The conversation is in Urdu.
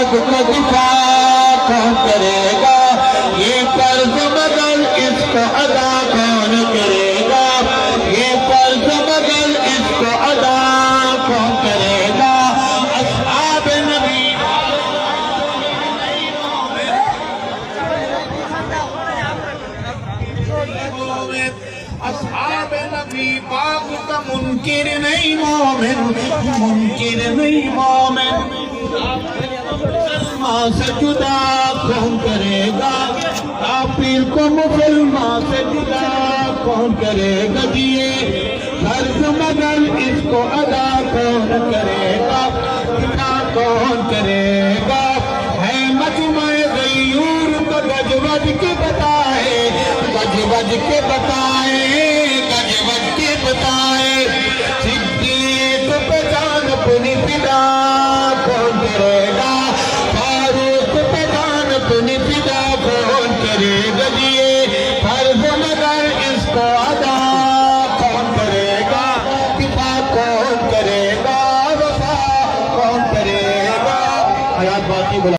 محمد کا دفاع کون کرے گا؟ یہ فرض مگر اس کو ادا کون کرے گا؟ یہ فرض مگر اس کو ادا کون کرے گا؟ اصحاب نبی اصحاب نبی پاک کا منکر نہیں مومن، منکر نہیں مومن۔ مسلمان سے جدا کون کرے گا؟ کافر کو مسلمان سے جدا کون کرے گا؟ یہ فرض مگر اس کو ادا کون کرے گا؟